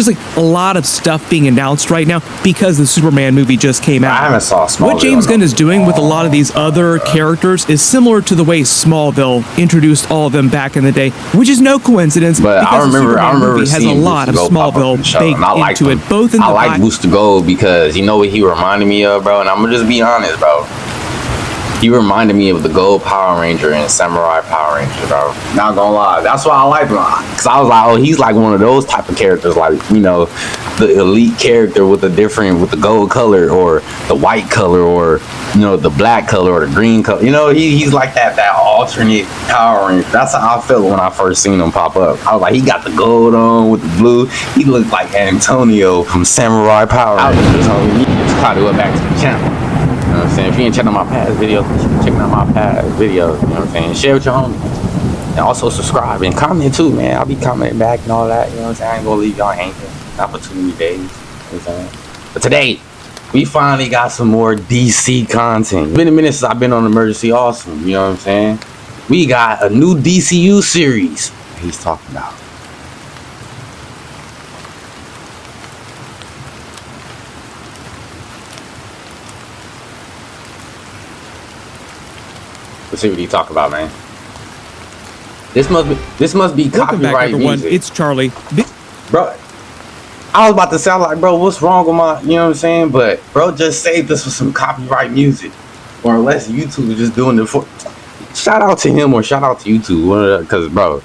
There's like a lot of stuff being announced right now because the Superman movie just came out. I haven't saw Smallville. What James Gunn is doing with a lot of these other characters is similar to the way Smallville introduced all of them back in the day, which is no coincidence. But because I remember movie has a lot of Smallville baked into it, both in I like Booster Gold because you know what he reminded me of, bro. And I'm gonna just be honest, bro. He reminded me of the Gold Power Ranger and Samurai Power Ranger, bro. Not gonna lie, that's why I like him. Cause I was like, oh, he's like one of those type of characters, like, you know, the elite character with the gold color or the white color or, you know, the black color or the green color. You know, he's like that alternate Power Ranger. That's how I felt when I first seen him pop up. I was like, he got the gold on with the blue. He looked like Antonio from Samurai Power Rangers. So you just caught it back to the channel. You know what I'm saying? If you ain't checking out my past videos, checking out my past videos, you know what I'm saying? Share with your homies. And also subscribe and comment too, man. I'll be commenting back and all that, you know what I'm saying? I ain't gonna leave y'all hanging. Not for too many days, you know what I'm saying? But today, we finally got some more DC content. It's been a minute since I've been on Emergency Awesome, you know what I'm saying? We got a new DCU series that he's talking about. Let's see what he talk about, man. This must be Welcome back, copyright everyone. music. It's Charlie. Bro, I was about to sound like, bro, what's wrong with my, you know what I'm saying? But bro, just save this for some copyright music, or unless YouTube is just doing it for. Shout out to him or shout out to YouTube, because bro,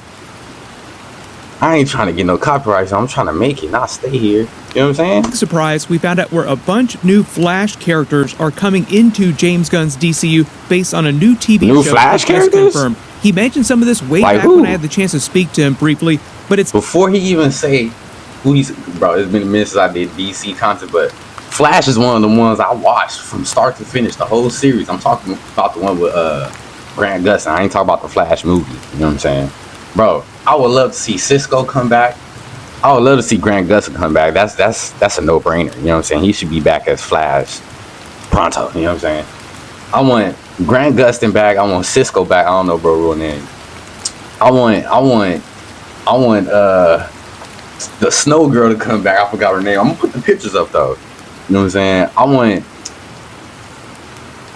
I ain't trying to get no copyright, so I'm trying to make it, not stay here. You know what I'm saying? Surprise, we found out where a bunch of new Flash characters are coming into James Gunn's DCU based on a new TV show. New Flash characters? Confirmed. He mentioned some of this way like back who? when I had the chance to speak to him briefly, but it's... Before he even say who he's... Bro, it's been a minute since I did DC content, but Flash is one of the ones I watched from start to finish, the whole series. I'm talking about the one with Grant Gustin. I ain't talking about the Flash movie. You know what I'm saying? Bro, I would love to see Cisco come back. I would love to see Grant Gustin come back. That's a no-brainer. You know what I'm saying? He should be back as Flash pronto. You know what I'm saying? I want Grant Gustin back. I want Cisco back. I don't know bro real name. I want the Snow Girl to come back. I forgot her name. I'm gonna put the pictures up though. You know what I'm saying?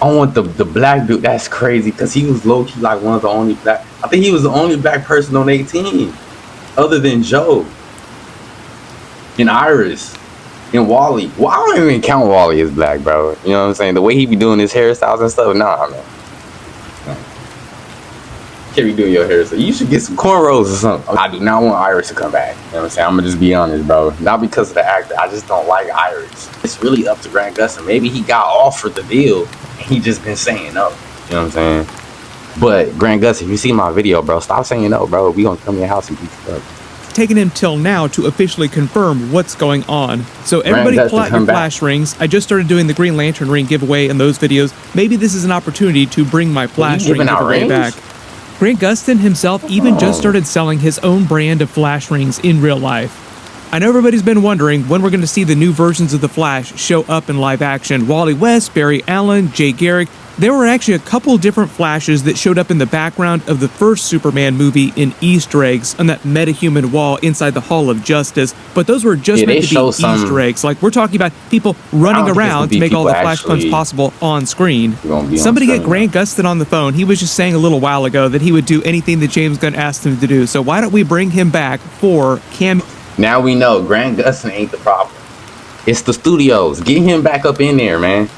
I want the black dude. That's crazy because he was low-key like one of the only black. I think he was the only black person on 18 other than Joe and Iris and Wally. Well, I don't even count Wally as black, bro. You know what I'm saying? The way he be doing his hairstyles and stuff, nah, man. Can't be doing your hairstyle. You should get some cornrows or something. I do not want Iris to come back. You know what I'm saying? I'm gonna just be honest, bro. Not because of the actor. I just don't like Iris. It's really up to Grant Gustin. Maybe he got offered the deal and he just been saying no. You know what I'm saying? But Grant Gustin, if you see my video, bro, stop saying no, bro. We gonna come to your house and beat you up. Taken him till now to officially confirm what's going on. So everybody plot your Flash rings. I just started doing the Green Lantern ring giveaway in those videos. Maybe this is an opportunity to bring my Flash ring giveaway back. Grant Gustin himself even just started selling his own brand of Flash rings in real life. I know everybody's been wondering when we're going to see the new versions of the Flash show up in live action. Wally West, Barry Allen, Jay Garrick. There were actually a couple different Flashes that showed up in the background of the first Superman movie in Easter eggs on that metahuman wall inside the Hall of Justice. But those were just meant to be Easter eggs. Like, we're talking about people running around to make all the Flash puns possible on screen. Somebody get Grant Gustin on the phone. He was just saying a little while ago that he would do anything that James Gunn asked him to do. So why don't we bring him back for cameo? Now we know Grant Gustin ain't the problem. It's the studios. Get him back up in there, man.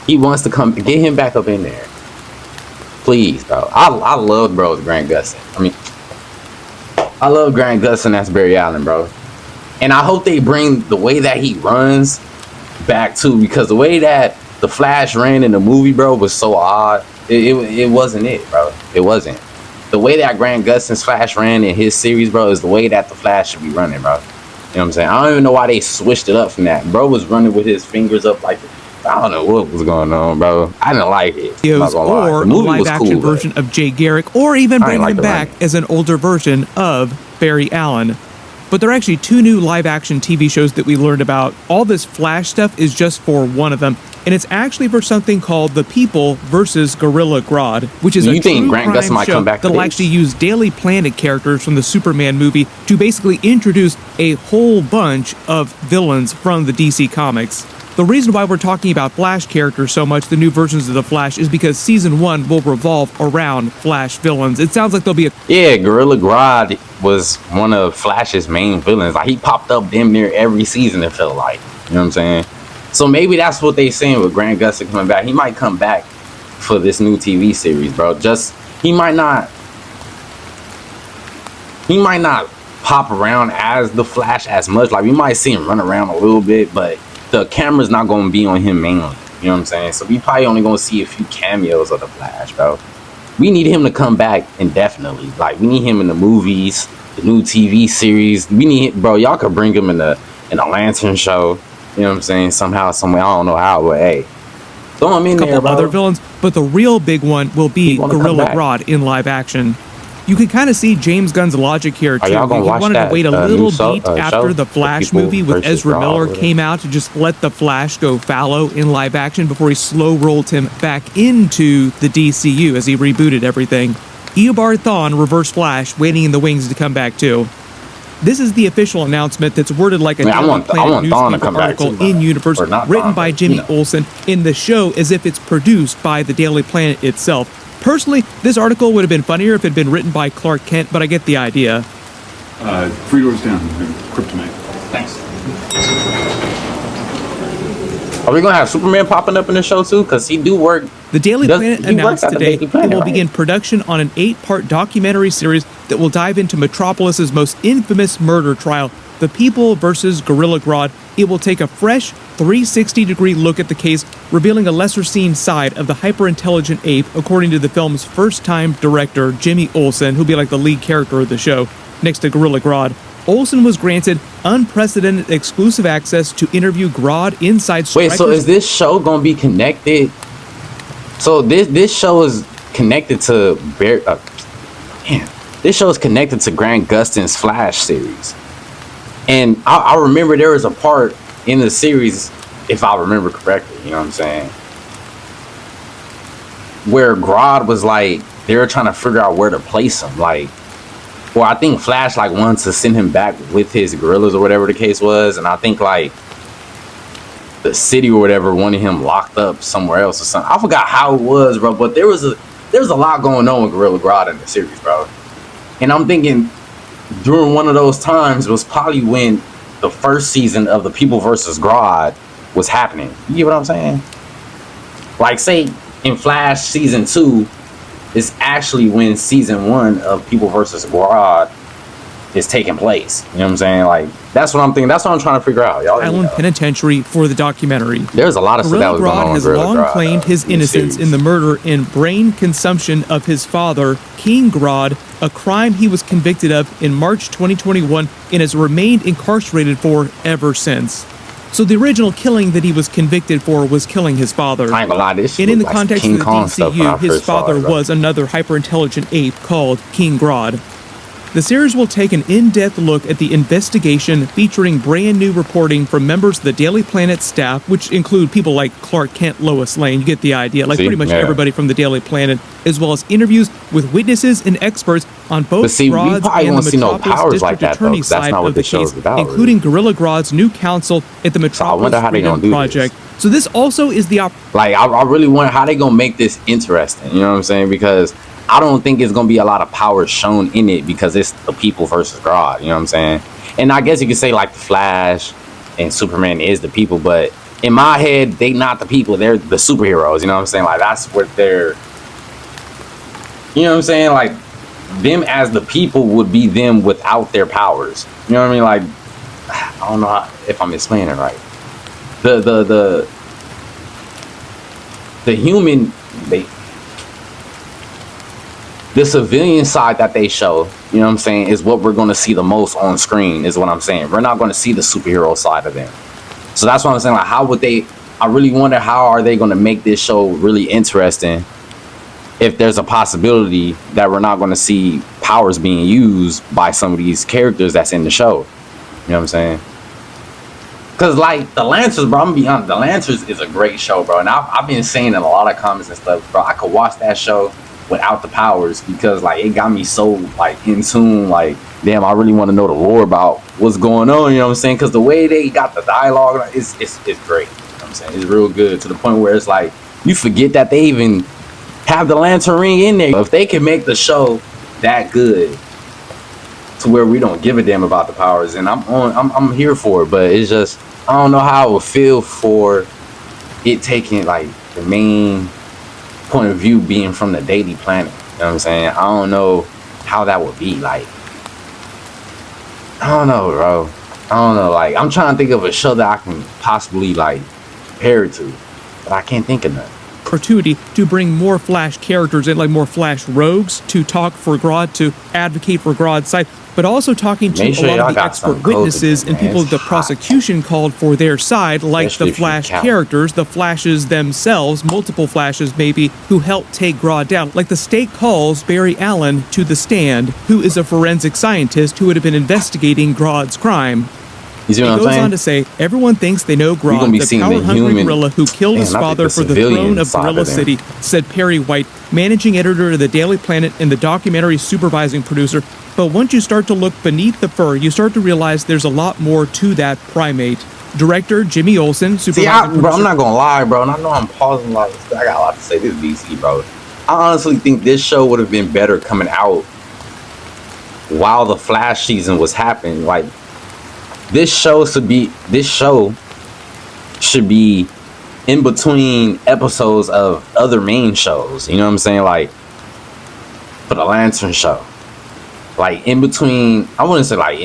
He wants to come. Get him back up in there. Please, bro. I love bros Grant Gustin. I mean, I love Grant Gustin as Barry Allen, bro. And I hope they bring the way that he runs back too, because the way that the Flash ran in the movie, bro, was so odd. It wasn't it, bro. It wasn't. The way that Grant Gustin's Flash ran in his series, bro, is the way that the Flash should be running, bro. You know what I'm saying? I don't even know why they switched it up from that. Bro was running with his fingers up like, I don't know what was going on, bro. I didn't like it. Or a live-action version of Jay Garrick, or even bring him back as an older version of Barry Allen. But there are actually two new live-action TV shows that we learned about. All this Flash stuff is just for one of them. and it's actually for something called The People versus Gorilla Grodd, which is a true crime show that'll actually use Daily Planet characters from the Superman movie to basically introduce a whole bunch of villains from the DC Comics. The reason why we're talking about Flash characters so much, the new versions of the Flash, is because Season 1 will revolve around Flash villains. It sounds like there'll be a... Yeah, Gorilla Grodd was one of Flash's main villains. Like, he popped up damn near every season, it felt like. You know what I'm saying? So maybe that's what they saying with Grant Gustin coming back. He might come back for this new TV series, bro. He might not pop around as the Flash as much. Like, we might see him run around a little bit, but the camera's not going to be on him mainly. You know what I'm saying? So we probably only going to see a few cameos of the Flash, bro. We need him to come back indefinitely. Like, we need him in the movies, the new TV series. We need, bro, y'all could bring him in a Lantern show. You know what I'm saying? Somehow, someway, I don't know how, but hey, throw him in there, bro. A couple other villains, but the real big one will be Gorilla Grodd in live action. You can kind of see James Gunn's logic here, too. He wanted to wait a little beat after the Flash movie with Ezra Miller came out to just let the Flash go fallow in live action before he slow-rolled him back into the DCU as he rebooted everything. Eobard Thawne, Reverse Flash, waiting in the wings to come back, too. This is the official announcement that's worded like a Daily Planet newspaper article in universe, written by Jimmy Olsen in the show as if it's produced by the Daily Planet itself. Personally, this article would have been funnier if it had been written by Clark Kent, but I get the idea. 3 doors down, kryptonite. Thanks. Are we going to have Superman popping up in the show, too? Because he do work... The Daily Planet announced today it will begin production on an 8-part documentary series that will dive into Metropolis's most infamous murder trial, The People versus Gorilla Grodd. It will take a fresh 360-degree look at the case, revealing a lesser-seen side of the hyper-intelligent ape, according to the film's first-time director, Jimmy Olsen, who'll be like the lead character of the show, next to Gorilla Grodd. Olsen was granted unprecedented exclusive access to interview Grodd inside Stryker's... Wait, so is this show going to be connected? So this show is connected to... This show is connected to Grant Gustin's Flash series. And I remember there was a part in the series, if I remember correctly, you know what I'm saying, where Grodd was like, they were trying to figure out where to place him. Like, well, I think Flash like wanted to send him back with his gorillas or whatever the case was. And I think like the city or whatever wanted him locked up somewhere else or something. I forgot how it was, bro. But there was a lot going on with Gorilla Grodd in the series, bro. And I'm thinking during one of those times was probably when the first season of The People versus Grodd was happening. You get what I'm saying? Like, say in Flash season 2 is actually when season 1 of People versus Grodd is taking place. You know what I'm saying? Like, that's what I'm thinking. That's what I'm trying to figure out. Y'all, Island Penitentiary for the documentary. There's a lot of stuff that was going on. Gorilla Grodd has long claimed his innocence in the murder and brain consumption of his father, King Grodd, a crime he was convicted of in March 2021 and has remained incarcerated for ever since. So the original killing that he was convicted for was killing his father. I ain't gonna lie, this and in the context of the DCU, his father was another hyper-intelligent ape called King Grodd. The series will take an in-depth look at the investigation, featuring brand new reporting from members of the Daily Planet staff, which include people like Clark Kent, Lois Lane, you get the idea, like pretty much everybody from the Daily Planet, as well as interviews with witnesses and experts on both Grodd's and the Metropolis District Attorney side of the case, including Gorilla Grodd's new counsel at the Metropolis Freedom Project. So this also is the I really wonder how they gonna make this interesting, you know what I'm saying? Because I don't think it's gonna be a lot of power shown in it because it's the people versus Grodd, you know what I'm saying? And I guess you could say like the Flash and Superman is the people, but in my head, they not the people, they're the superheroes, you know what I'm saying? Like, that's what they're, you know what I'm saying? Like, them as the people would be them without their powers. You know what I mean? Like, I don't know if I'm explaining it right. The human, the civilian side that they show, you know what I'm saying, is what we're going to see the most on screen, is what I'm saying. We're not going to see the superhero side of them. So that's what I'm saying. Like, how would they, I really wonder how are they going to make this show really interesting if there's a possibility that we're not going to see powers being used by some of these characters that's in the show. You know what I'm saying? Cause like the Lancers, bro, I'm gonna be honest, the Lancers is a great show, bro. And I've been saying in a lot of comments and stuff, bro, I could watch that show without the powers because like it got me so like in tune, like damn, I really want to know the lore about what's going on, you know what I'm saying? Cause the way they got the dialogue, it's great. You know what I'm saying? It's real good to the point where it's like you forget that they even have the lantern ring in there. If they can make the show that good to where we don't give a damn about the powers, and I'm here for it, but it's just I don't know how I would feel for it taking like the main point of view being from the Daily Planet. You know what I'm saying? I don't know how that would be like. I don't know, bro. I don't know. Like I'm trying to think of a show that I can possibly like compare it to, but I can't think of none. Opportunity to bring more Flash characters in, like more Flash rogues, to talk for Grodd, to advocate for Grodd's side, but also talking to a lot of the expert witnesses and people the prosecution called for their side, like the Flash characters, the Flashes themselves, multiple Flashes maybe, who helped take Grodd down. Like the state calls Barry Allen to the stand, who is a forensic scientist who would have been investigating Grodd's crime. You see what I'm saying? It goes on to say, everyone thinks they know Grodd, the power-hungry gorilla who killed his father for the throne of Gorilla City, said Perry White, managing editor of the Daily Planet and the documentary supervising producer. But once you start to look beneath the fur, you start to realize there's a lot more to that primate. Director Jimmy Olsen, supervising producer. Bro, I'm not gonna lie, bro, and I know I'm pausing like I got a lot to say. This DC, bro. I honestly think this show would have been better coming out while the Flash season was happening. Like, this show should be in between episodes of other main shows. You know what I'm saying? Like for the Lantern show, like in between. I wouldn't say like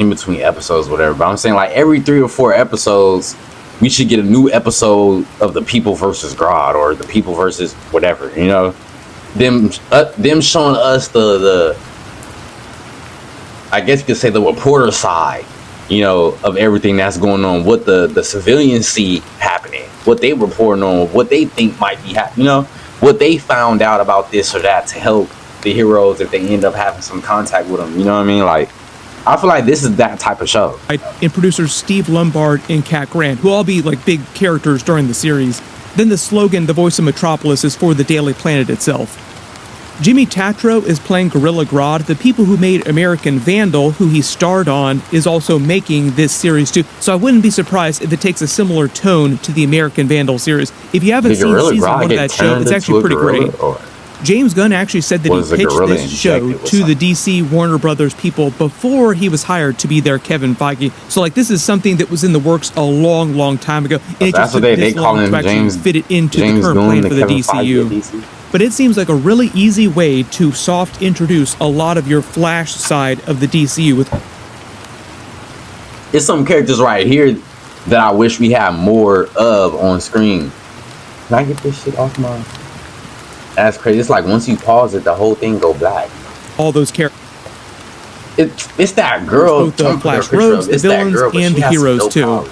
in between episodes, whatever. But I'm saying like every 3 or 4 episodes, we should get a new episode of the People versus Grodd or the People versus whatever. You know, them showing us the I guess you could say the reporter side, you know, of everything that's going on, what the civilians see happening, what they reporting on, what they think might be happening, you know, what they found out about this or that to help the heroes if they end up having some contact with them. You know what I mean? Like, I feel like this is that type of show. And producers Steve Lombard and Kat Grant, who all be like big characters during the series. Then the slogan, The Voice of Metropolis, is for the Daily Planet itself. Jimmy Tatro is playing Gorilla Grodd. The people who made American Vandal, who he starred on, is also making this series too. So I wouldn't be surprised if it takes a similar tone to the American Vandal series. If you haven't seen season 1 of that show, it's actually pretty great. James Gunn actually said that he pitched this show to the DC Warner Brothers people before he was hired to be their Kevin Feige. So like this is something that was in the works a long, long time ago. And it just took this long to actually fit it into the current plan for the DCU. But it seems like a really easy way to soft introduce a lot of your Flash side of the DCU. It's some characters right here that I wish we had more of on screen. Can I get this shit off my... That's crazy. It's like once you pause it, the whole thing go black. All those characters. It's that girl. Both the Flash rogues, the villains, and the heroes too. Powers.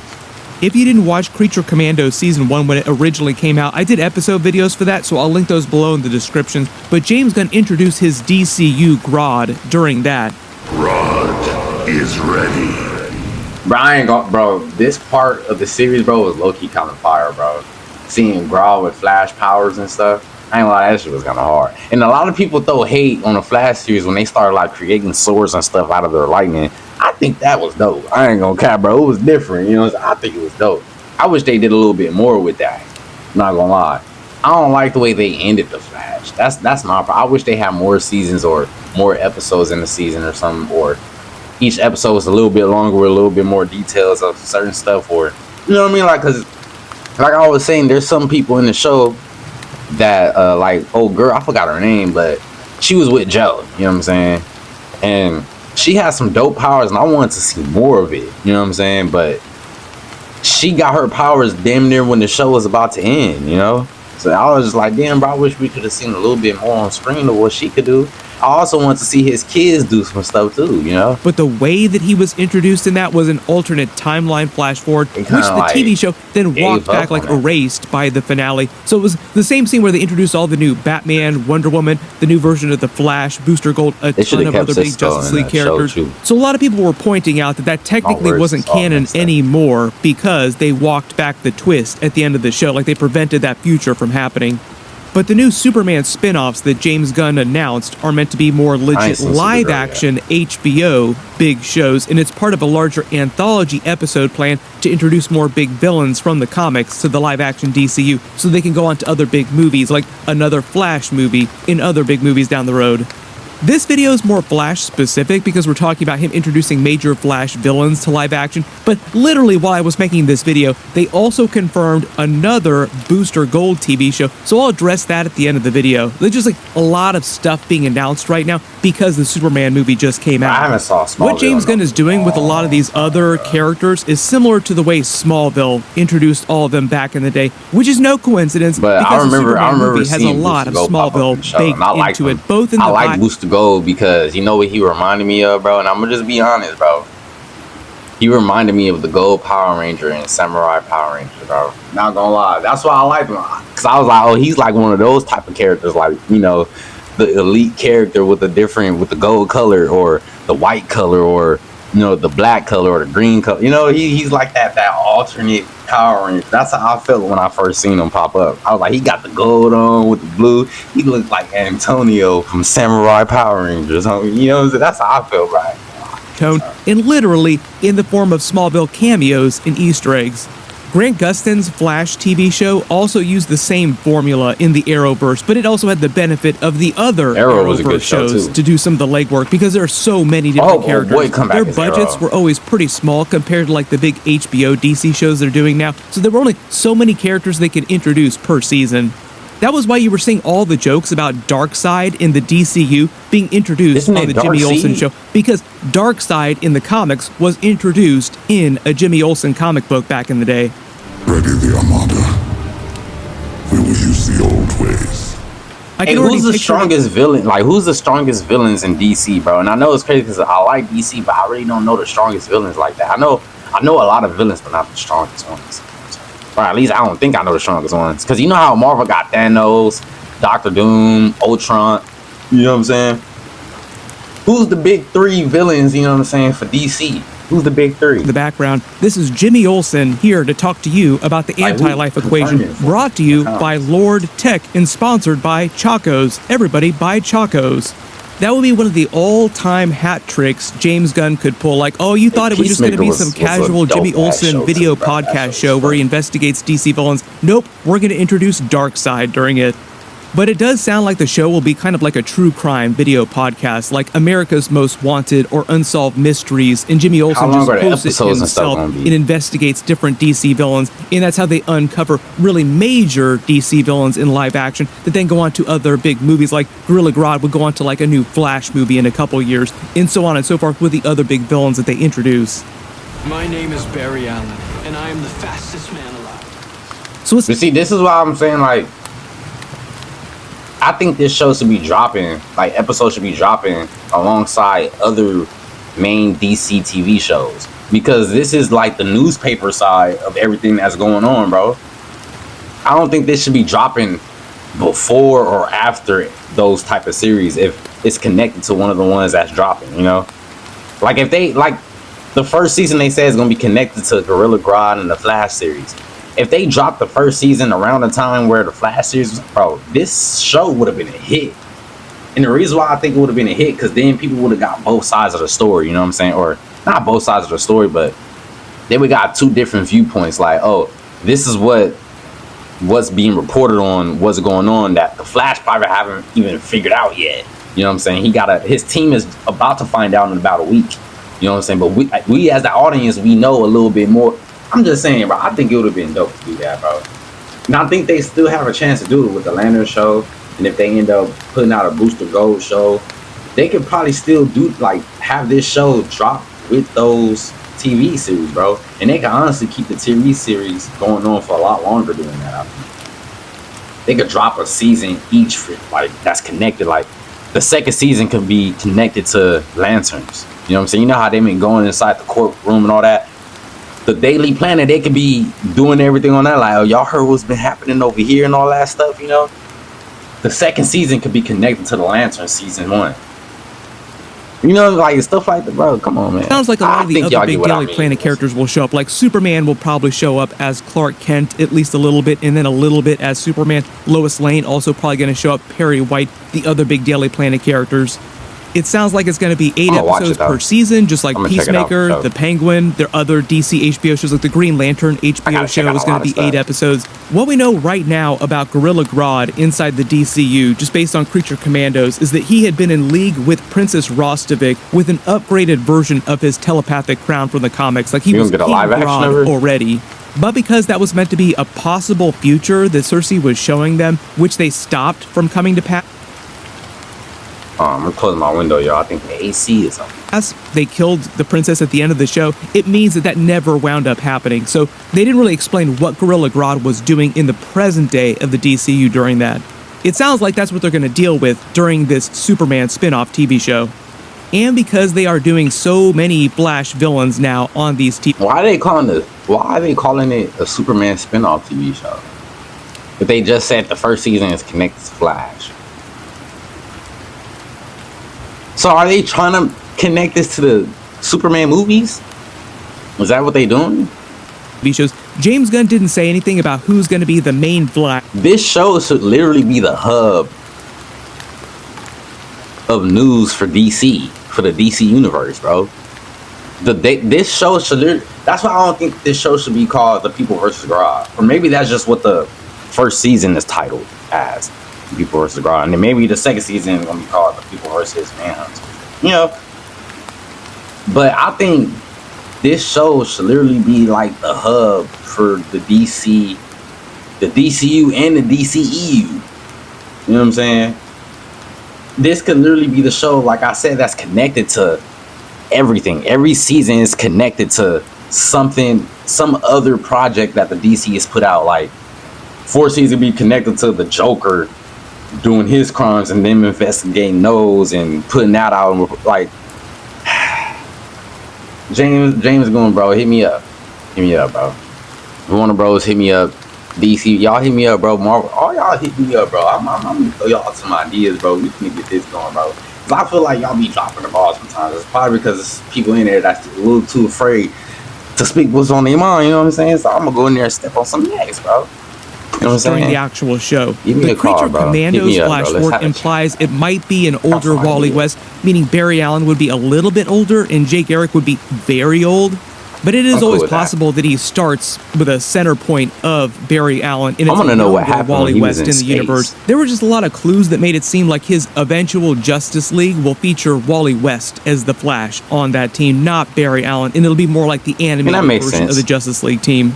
If you didn't watch Creature Commando Season 1 when it originally came out, I did episode videos for that, so I'll link those below in the description. But James Gunn introduced his DCU Grodd during that. Grodd is ready. Bro, this part of the series, bro, was low-key kind of fire, bro. Seeing Grodd with Flash powers and stuff. I ain't gonna lie, that shit was kind of hard. And a lot of people throw hate on the Flash series when they started like creating swords and stuff out of their lightning. I think that was dope. I ain't gonna cap, bro. It was different, you know. I think it was dope. I wish they did a little bit more with that. Not gonna lie, I don't like the way they ended the Flash. That's my problem. I wish they had more seasons or more episodes in the season or something, or each episode was a little bit longer with a little bit more details of certain stuff, or you know what I mean? Like, cause like I was saying, there's some people in the show that like, oh girl, I forgot her name, but she was with Joe. You know what I'm saying? And she had some dope powers, and I wanted to see more of it. You know what I'm saying? But she got her powers damn near when the show was about to end, you know? So I was just like, damn, bro, I wish we could have seen a little bit more on screen of what she could do. I also want to see his kids do some stuff too, you know? But the way that he was introduced in that was an alternate timeline flash forward, which the like TV show then walked back, like erased by the finale. So it was the same scene where they introduced all the new Batman, Wonder Woman, the new version of the Flash, Booster Gold, a ton of other big Justice League characters. So a lot of people were pointing out that technically wasn't canon anymore because they walked back the twist at the end of the show, like they prevented that future from happening. But the new Superman spin-offs that James Gunn announced are meant to be more legit live-action HBO big shows, and it's part of a larger anthology episode plan to introduce more big villains from the comics to the live-action DCU so they can go on to other big movies, like another Flash movie in other big movies down the road. This video is more Flash specific because we're talking about him introducing major Flash villains to live action, but literally while I was making this video, they also confirmed another Booster Gold TV show, so I'll address that at the end of the video. There's just like a lot of stuff being announced right now because the Superman movie just came out. I haven't saw Smallville. What James Gunn is doing with a lot of these other characters is similar to the way Smallville introduced all of them back in the day, which is no coincidence because the Superman movie has a lot of Smallville baked into it, both in the I like Booster Gold because you know what he reminded me of, bro, and I'm gonna just be honest, bro. He reminded me of the Gold Power Ranger and Samurai Power Ranger, bro. Not gonna lie, that's why I like him, because I was like, oh, he's like one of those type of characters, like, you know, the elite character with the gold color or the white color or, you know, the black color or the green color. You know, he's like that alternate Power Ranger. That's how I felt when I first seen him pop up. I was like, he got the gold on with the blue. He looked like Antonio from Samurai Power Rangers. You know, that's how I felt, right? Tone, and literally in the form of Smallville cameos and Easter eggs. Grant Gustin's Flash TV show also used the same formula in the Arrowverse, but it also had the benefit of the other Arrowverse shows to do some of the legwork because there are so many different characters. Their budgets were always pretty small compared to like the big HBO DC shows they're doing now, so there were only so many characters they could introduce per season. That was why you were seeing all the jokes about Darkseid in the DCU being introduced on the Jimmy Olsen show, because Darkseid in the comics was introduced in a Jimmy Olsen comic book back in the day. Ready the Armada. We will use the old ways. Hey, who's the strongest villain? Like, who's the strongest villains in DC, bro? And I know it's crazy because I like DC, but I really don't know the strongest villains like that. I know a lot of villains, but not the strongest ones. Or at least I don't think I know the strongest ones. Because you know how Marvel got Thanos, Doctor Doom, Ultron. You know what I'm saying? Who's the big three villains, you know what I'm saying, for DC? Who's the big three? The background. This is Jimmy Olsen here to talk to you about the anti-life equation, brought to you by Lord Tech and sponsored by Chacos. Everybody buy Chacos. That would be one of the all-time hat tricks James Gunn could pull. Like, oh, you thought it was just going to be some casual Jimmy Olsen video podcast show where he investigates DC villains. Nope, we're going to introduce Darkseid during it. But it does sound like the show will be kind of like a true crime video podcast, like America's Most Wanted or Unsolved Mysteries, and Jimmy Olsen just hosts it himself and investigates different DC villains, and that's how they uncover really major DC villains in live action that then go on to other big movies, like Gorilla Grodd would go on to like a new Flash movie in a couple years, and so on and so forth with the other big villains that they introduce. My name is Barry Allen, and I am the fastest man alive. So see, this is why I'm saying, like, I think this show should be dropping, like episodes should be dropping alongside other main DC TV shows, because this is like the newspaper side of everything that's going on, bro. I don't think this should be dropping before or after those type of series if it's connected to one of the ones that's dropping, you know? Like if they, like the first season they say is going to be connected to Gorilla Grodd and the Flash series. If they dropped the first season around the time where the Flash series was, bro, this show would have been a hit. And the reason why I think it would have been a hit, because then people would have got both sides of the story, you know what I'm saying? Or not both sides of the story, but they would got two different viewpoints. Like, oh, this is what's being reported on, what's going on, that the Flash probably haven't even figured out yet. You know what I'm saying? His team is about to find out in about a week. You know what I'm saying? But we as the audience, we know a little bit more. I'm just saying, bro, I think it would have been dope to do that, bro. And I think they still have a chance to do it with the Lantern show. And if they end up putting out a Booster Gold show, they could probably still do, like, have this show drop with those TV series, bro. And they can honestly keep the TV series going on for a lot longer doing that, I think. They could drop a season each, for, like, that's connected. Like, the second season could be connected to Lanterns. You know what I'm saying? You know how they been going inside the courtroom and all that? The Daily Planet, they could be doing everything on that. Like, oh, y'all heard what's been happening over here and all that stuff, you know? The second season could be connected to the Lantern season 1. You know, like stuff like that, bro. Come on, man. Sounds like a lot of the other big Daily Planet characters will show up. Like Superman will probably show up as Clark Kent at least a little bit, and then a little bit as Superman. Lois Lane also probably going to show up. Perry White, the other big Daily Planet characters. It sounds like it's going to be 8 episodes per season, just like Peacemaker, The Penguin, their other DC HBO shows, like the Green Lantern HBO show is going to be 8 episodes. What we know right now about Gorilla Grodd inside the DCU, just based on Creature Commandos, is that he had been in league with Princess Rostovich with an upgraded version of his telepathic crown from the comics. Like he was King Grodd already. But because that was meant to be a possible future that Cersei was showing them, which they stopped from coming to pass. I'm closing my window, y'all. I think the AC is on. As they killed the princess at the end of the show, it means that never wound up happening. So they didn't really explain what Gorilla Grodd was doing in the present day of the DCU during that. It sounds like that's what they're going to deal with during this Superman spin-off TV show. And because they are doing so many Flash villains now on these TV. Why are they calling it a Superman spin-off TV show? If they just said the first season is connected to Flash. So are they trying to connect this to the Superman movies? Was that what they doing? Shows. James Gunn didn't say anything about who's going to be the main Flash. This show should literally be the hub of news for DC, for the DC universe, bro. This show should. That's why I don't think this show should be called The People vs. Grodd. Or maybe that's just what the first season is titled as. People vs. Grodd, and then maybe the second season is gonna be called The People vs. Manhunt. You know, but I think this show should literally be like the hub for the DC, the DCU and the DCEU. You know what I'm saying? This could literally be the show, like I said, that's connected to everything. Every season is connected to something, some other project that the DC has put out. Like 4 seasons be connected to the Joker doing his crimes and them investigating those and putting that out. Like James going, bro, hit me up, bro. Warner Bros, hit me up. DC, y'all hit me up, bro. Marvel, all y'all hit me up, bro. I'm gonna throw y'all some ideas, bro. We can get this going, bro. Cause I feel like y'all be dropping the ball sometimes. It's probably because there's people in there that's a little too afraid to speak what's on their mind. You know what I'm saying? So I'm gonna go in there and step on some necks, bro. You know what I'm saying? During the actual show. The Creature Commandos Flash work implies it might be an older Wally West, meaning Barry Allen would be a little bit older and Jay Garrick would be very old. But it is always possible that he starts with a center point of Barry Allen and it's a younger Wally West in the universe. There were just a lot of clues that made it seem like his eventual Justice League will feature Wally West as the Flash on that team, not Barry Allen, and it'll be more like the animated version of the Justice League team.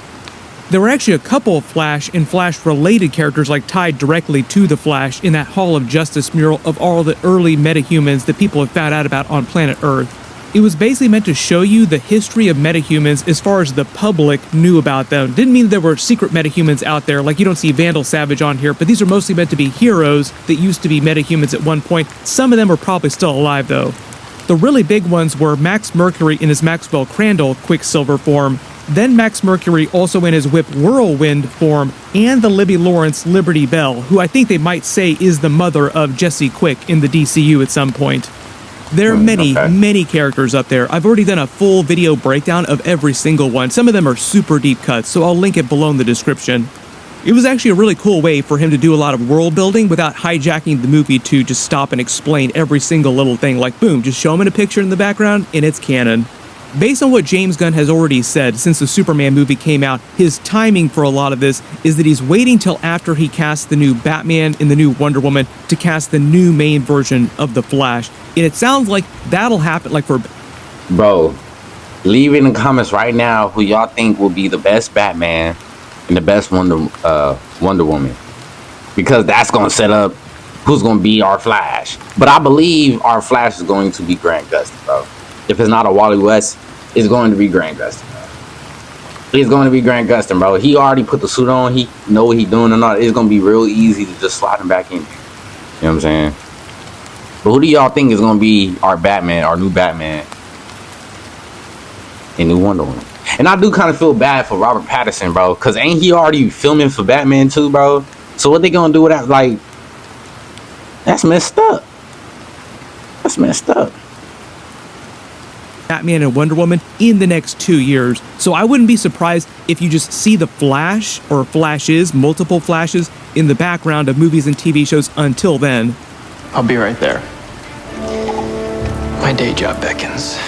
There were actually a couple of Flash and Flash-related characters like tied directly to the Flash in that Hall of Justice mural of all the early metahumans that people have found out about on planet Earth. It was basically meant to show you the history of metahumans as far as the public knew about them. Didn't mean there were secret metahumans out there, like you don't see Vandal Savage on here, but these are mostly meant to be heroes that used to be metahumans at one point. Some of them are probably still alive, though. The really big ones were Max Mercury in his Maxwell Crandall Quicksilver form, then Max Mercury also in his Whip Whirlwind form, and the Libby Lawrence Liberty Bell, who I think they might say is the mother of Jesse Quick in the DCU at some point. There are many characters up there. I've already done a full video breakdown of every single one. Some of them are super deep cuts, so I'll link it below in the description. It was actually a really cool way for him to do a lot of world building without hijacking the movie to just stop and explain every single little thing. Like, boom, just show him in a picture in the background, and it's canon. Based on what James Gunn has already said since the Superman movie came out, his timing for a lot of this is that he's waiting till after he casts the new Batman and the new Wonder Woman to cast the new main version of The Flash. And it sounds like that'll happen like for... Bro, leave in the comments right now who y'all think will be the best Batman and the best Wonder Woman. Because that's going to set up who's going to be our Flash. But I believe our Flash is going to be Grant Gustin, bro. If it's not a Wally West, it's going to be Grant Gustin, bro. It's going to be Grant Gustin, bro. He already put the suit on. He know what he's doing or not. It's going to be real easy to just slide him back in. You know what I'm saying? But who do y'all think is gonna be our Batman, our new Batman, and new Wonder Woman? And I do kind of feel bad for Robert Pattinson, bro, because ain't he already filming for Batman too, bro? So what they gonna do with that? Like, that's messed up. That's messed up. Batman and Wonder Woman in the next 2 years. So I wouldn't be surprised if you just see the Flash or flashes, multiple flashes in the background of movies and TV shows until then. I'll be right there. My day job beckons.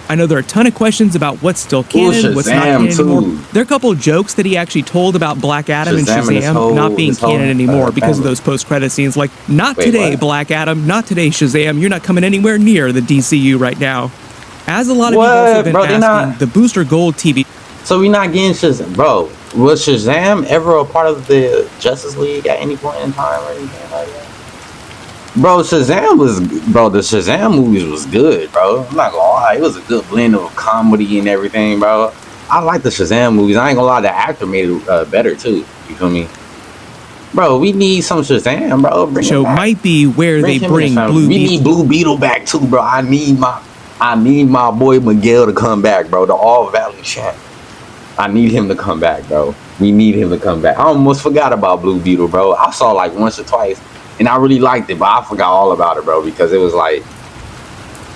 I know there are a ton of questions about what's still canon, what's not canon anymore. There are a couple of jokes that he actually told about Black Adam and Shazam not being canon anymore because of those post-credit scenes. Like, not today, Black Adam, not today, Shazam. You're not coming anywhere near the DCU right now. As a lot of people have been asking, the Booster Gold TV. So we're not getting Shazam, bro. Was Shazam ever a part of the Justice League at any point in time or anything like that? Bro, the Shazam movies was good, bro. I'm not gonna lie, it was a good blend of comedy and everything, bro. I like the Shazam movies. I ain't gonna lie, the actor made it better too. You feel me? Bro, we need some Shazam, bro. The show might be where they bring Blue Beetle. We need Blue Beetle back too, bro. I need my boy Miguel to come back, bro. The All Valley champ. I need him to come back, bro. We need him to come back. I almost forgot about Blue Beetle, bro. I saw like once or twice. And I really liked it, but I forgot all about it, bro, because it was like,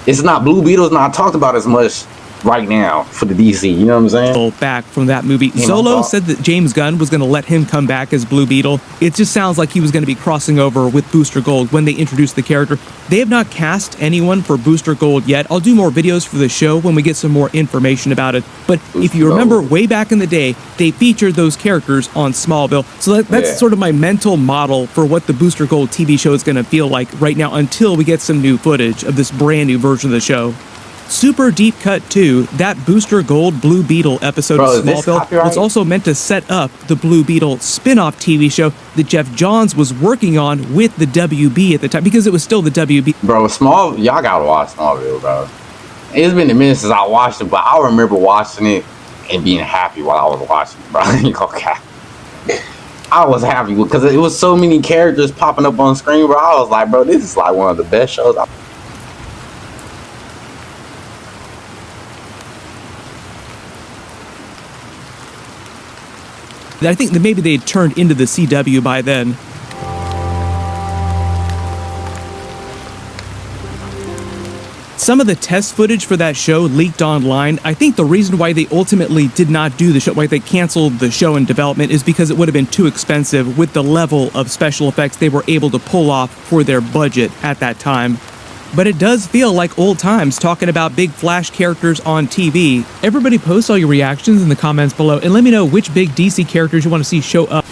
it's not, Blue Beetle's not talked about as much right now for the DC, you know what I'm saying? Back from that movie. Solo said that James Gunn was going to let him come back as Blue Beetle. It just sounds like he was going to be crossing over with Booster Gold when they introduced the character. They have not cast anyone for Booster Gold yet. I'll do more videos for the show when we get some more information about it. But if you remember way back in the day, they featured those characters on Smallville. So that's sort of my mental model for what the Booster Gold TV show is going to feel like right now until we get some new footage of this brand new version of the show. Super Deep Cut 2, that Booster Gold Blue Beetle episode of Smallville was also meant to set up the Blue Beetle spin-off TV show that Jeff Johns was working on with the WB at the time, because it was still the WB. Bro, y'all gotta watch Smallville, bro. It's been a minute since I watched it, but I remember watching it and being happy while I was watching it, bro. I was happy because it was so many characters popping up on screen, bro. I was like, bro, this is like one of the best shows I think that maybe they had turned into the CW by then. Some of the test footage for that show leaked online. I think the reason why they ultimately did not do the show, why they canceled the show in development, is because it would have been too expensive with the level of special effects they were able to pull off for their budget at that time. But it does feel like old times talking about big Flash characters on TV. Everybody post all your reactions in the comments below and let me know which big DC characters you want to see show up.